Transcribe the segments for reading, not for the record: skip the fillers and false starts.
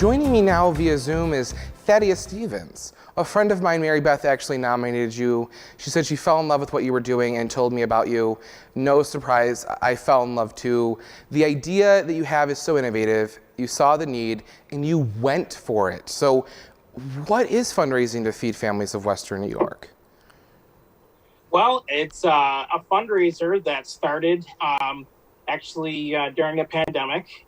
Joining me now via Zoom is Thaddeus Stevens. A friend of mine, Mary Beth, actually nominated you. She said she fell in love with what you were doing and told me about you. No surprise, I fell in love too. The idea that you have is so innovative. You saw the need and you went for it. So what is fundraising to feed families of Western New York? Well, it's a fundraiser that started during the pandemic.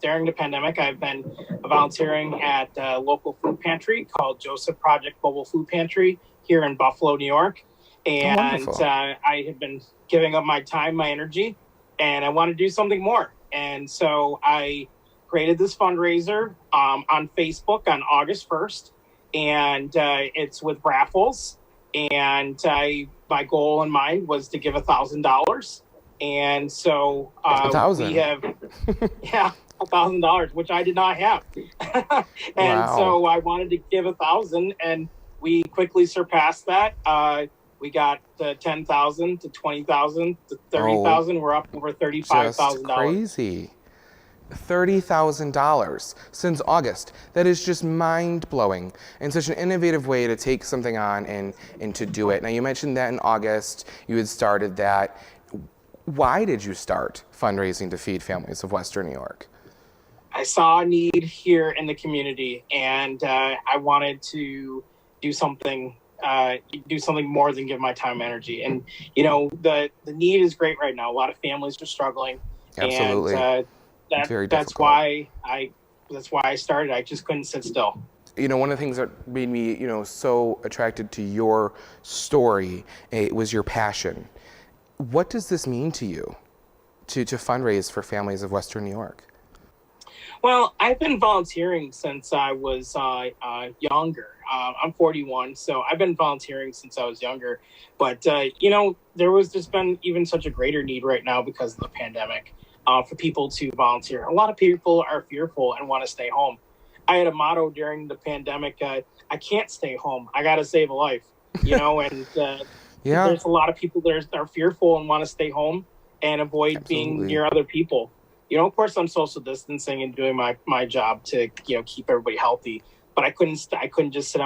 During the pandemic, I've been volunteering at a local food pantry called Joseph Project Mobile Food Pantry here in Buffalo, New York. And I have been giving up my time, my energy, and I want to do something more. And so I created this fundraiser on Facebook on August 1st, and it's with raffles. And my goal in mind was to give $1,000. And so we have, $1,000, which I did not have. And so I wanted to give 1,000, and we quickly surpassed that. We got 10,000 to 20,000 to 30,000. We're up over $35,000. Crazy. $30,000 since August. That is just mind-blowing and such an innovative way to take something on and to do it. Now, you mentioned that in August you had started that. Why did you start fundraising to feed families of Western New York? I saw a need here in the community, and I wanted to do something more than give my time and energy. And you know, the need is great right now. A lot of families are struggling. Absolutely. And that's why I started. I just couldn't sit still. You know, one of the things that made me, so attracted to your story was your passion. What does this mean to you, to fundraise for families of Western New York? Well, I've been volunteering since I was younger. I'm 41, so I've been volunteering since I was younger. But, there was just been even such a greater need right now because of the pandemic. For people to volunteer. A lot of people are fearful and want to stay home. I had a motto during the pandemic, I can't stay home. I got to save a life, and there's a lot of people that are fearful and want to stay home and avoid being near other people. Of course, I'm social distancing and doing my job to, keep everybody healthy. But I couldn't just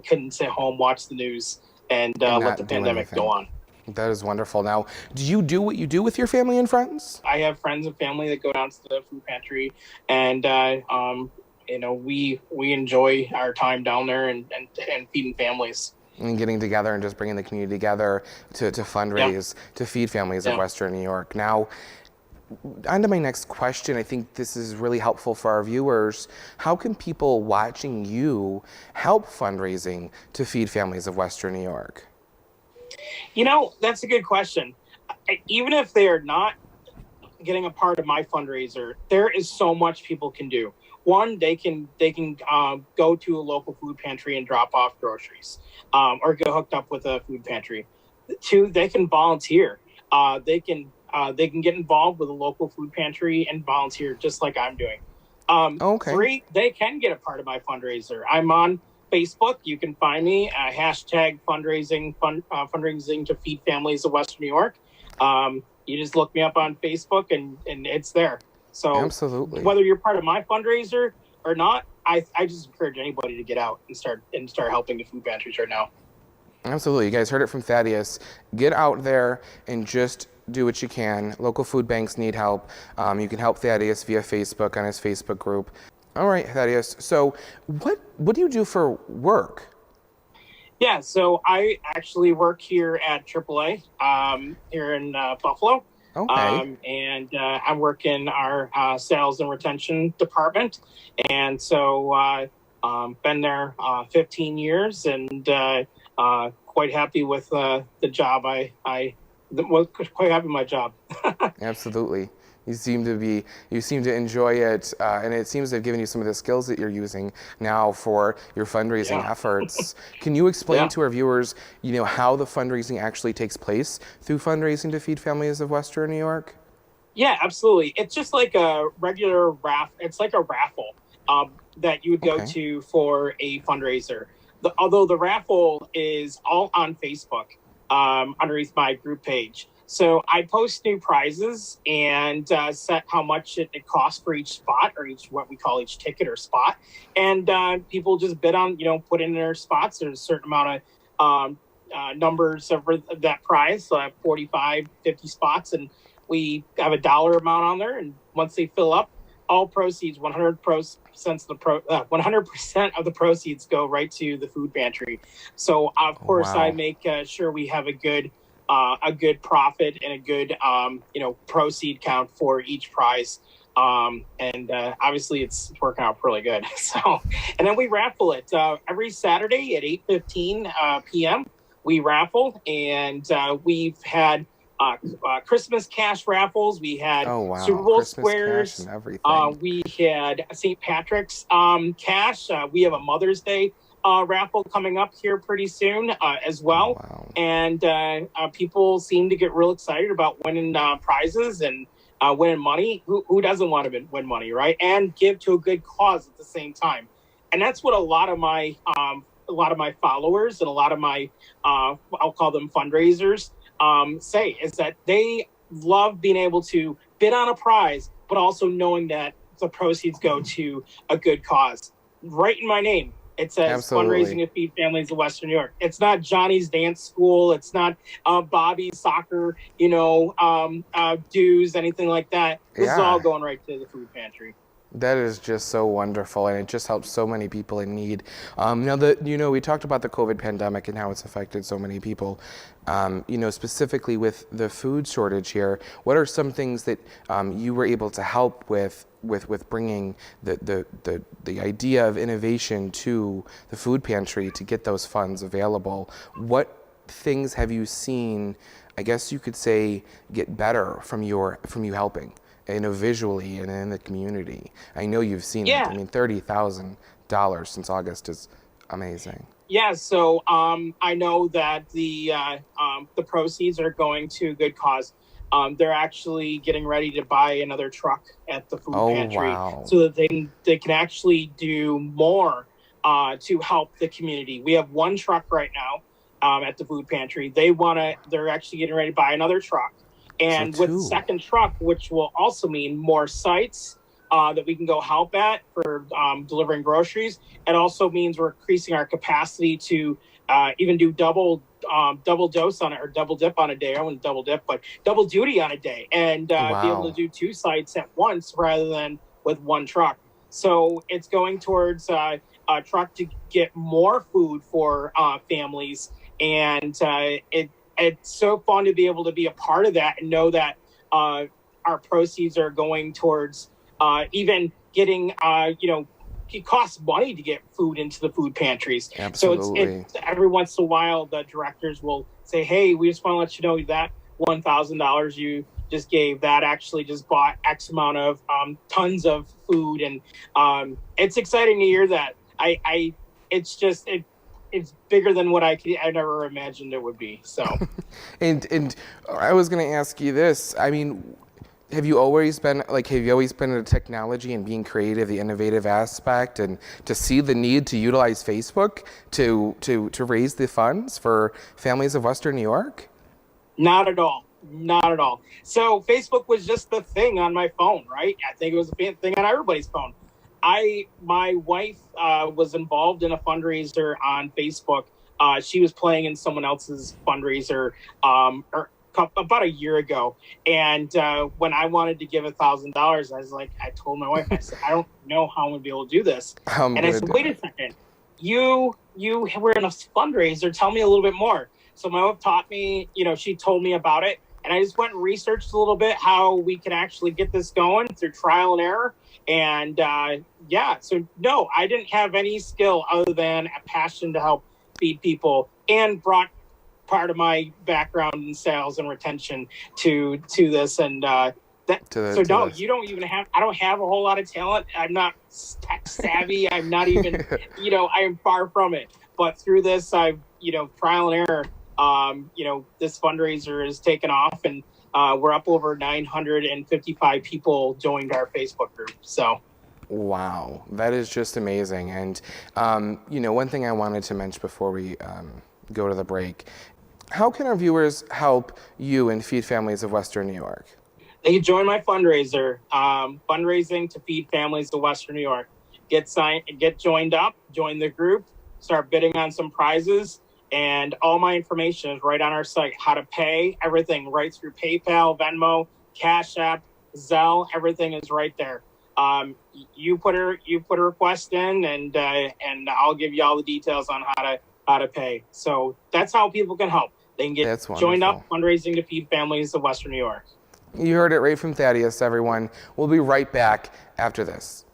couldn't sit home, watch the news and let the pandemic go on. That is wonderful. Now, do you do what you do with your family and friends? I have friends and family that go down to the food pantry, and we enjoy our time down there and feeding families. And getting together and just bringing the community together to fundraise, to feed families of Western New York. Now, on to my next question. I think this is really helpful for our viewers. How can people watching you help fundraising to feed families of Western New York? That's a good question. Even if they are not getting a part of my fundraiser, there is so much people can do. One, they can go to a local food pantry and drop off groceries, or get hooked up with a food pantry. Two, they can volunteer. They can get involved with a local food pantry and volunteer just like I'm doing. Three, they can get a part of my fundraiser. I'm on Facebook. You can find me hashtag fundraising to feed families of Western New York. You just look me up on Facebook and it's there. So absolutely, whether you're part of my fundraiser or not, I just encourage anybody to get out and start helping the food pantries right now. Absolutely. You guys heard it from Thaddeus. Get out there and just do what you can. Local food banks need help. You can help Thaddeus via Facebook on his Facebook group. All right, Thaddeus. So what do you do for work? Yeah, so I actually work here at AAA here in Buffalo. Okay. And I work in our sales and retention department. And so been there 15 years and quite happy with the job. I was quite happy with my job. Absolutely. You seem to enjoy it, and it seems to have given you some of the skills that you're using now for your fundraising efforts. Can you explain to our viewers, how the fundraising actually takes place through fundraising to feed families of Western New York? Yeah, absolutely. It's just like a regular raffle. It's like a raffle that you would go to for a fundraiser. Although the raffle is all on Facebook underneath my group page. So I post new prizes and set how much it costs for each spot, or each, what we call each ticket or spot. And people just bid on, put in their spots. There's a certain amount of numbers of that prize. So I have 45, 50 spots, and we have a dollar amount on there. And once they fill up, all proceeds, 100% of the proceeds go right to the food pantry. So of course, Wow. I make sure we have a good profit and a good proceed count for each prize. And obviously it's working out really good. So, and then we raffle it every Saturday at 8:15 p.m. We raffle, and we've had Christmas cash raffles. We had Oh, wow. Super Bowl Christmas squares. cash and everything. We had St. Patrick's cash. We have a Mother's Day raffle coming up here pretty soon as well. Wow. And people seem to get real excited about winning prizes and winning money. Who doesn't want to win money, right? And give to a good cause at the same time. And that's what a lot of my followers and a lot of my I'll call them fundraisers say, is that they love being able to bid on a prize, but also knowing that the proceeds go to a good cause. Right in my name, it says Absolutely. fundraising to feed families of Western New York. It's not Johnny's dance school. It's not Bobby's soccer, dues, anything like that. This is all going right to the food pantry. That is just so wonderful, and it just helps so many people in need. Now, we talked about the COVID pandemic and how it's affected so many people. Specifically with the food shortage here, what are some things that you were able to help with bringing the idea of innovation to the food pantry to get those funds available? What things have you seen, I guess you could say, get better from you helping? Visually and in the community? I know you've seen it. I mean, $30,000 since August is amazing. Yeah, so I know that the proceeds are going to a good cause. They're actually getting ready to buy another truck at the food pantry, wow. so that they can actually do more to help the community. We have one truck right now at the food pantry. They're actually getting ready to buy another truck. And with the second truck, which will also mean more sites that we can go help at for delivering groceries, it also means we're increasing our capacity to even do double dose on it, or double dip on a day. I wouldn't double dip, but double duty on a day, and be able to do two sites at once rather than with one truck. So it's going towards a truck to get more food for families, and it's so fun to be able to be a part of that and know that our proceeds are going towards even getting, it costs money to get food into the food pantries. Absolutely. So it's every once in a while, the directors will say, hey, we just want to let you know that $1,000 you just gave, that actually just bought X amount of tons of food. And it's exciting to hear that. It's bigger than what I never imagined it would be. So, and I was going to ask you this. I mean, have you always been into technology and being creative, the innovative aspect, and to see the need to utilize Facebook to raise the funds for families of Western New York? Not at all. Not at all. So Facebook was just the thing on my phone, right? I think it was a thing on everybody's phone. My wife was involved in a fundraiser on Facebook. She was playing in someone else's fundraiser about a year ago. And when I wanted to give $1,000, I told my wife, I said, I don't know how I'm going to be able to do this. And I said, wait a second, you were in a fundraiser. Tell me a little bit more. So my wife taught me, she told me about it. And I just went and researched a little bit how we can actually get this going through trial and error. And so no, I didn't have any skill other than a passion to help feed people, and brought part of my background in sales and retention to this. And I don't have a whole lot of talent. I'm not tech savvy. I'm not even, I am far from it. But through this, I've, trial and error, this fundraiser has taken off, and we're up over 955 people joined our Facebook group. So, wow, that is just amazing. And one thing I wanted to mention before we go to the break, How can our viewers help you and Feed Families of Western New York? They can join my fundraiser, fundraising to feed families of Western New York. Get joined up, join the group, start bidding on some prizes, and all my information is right on our site. How to pay, everything right through PayPal, Venmo, Cash App, Zelle, everything is right there. You put a request in, and I'll give you all the details on how to pay. So that's how people can help. They can get joined up, fundraising to feed families of Western New York. You heard it right from Thaddeus, everyone. We'll be right back after this.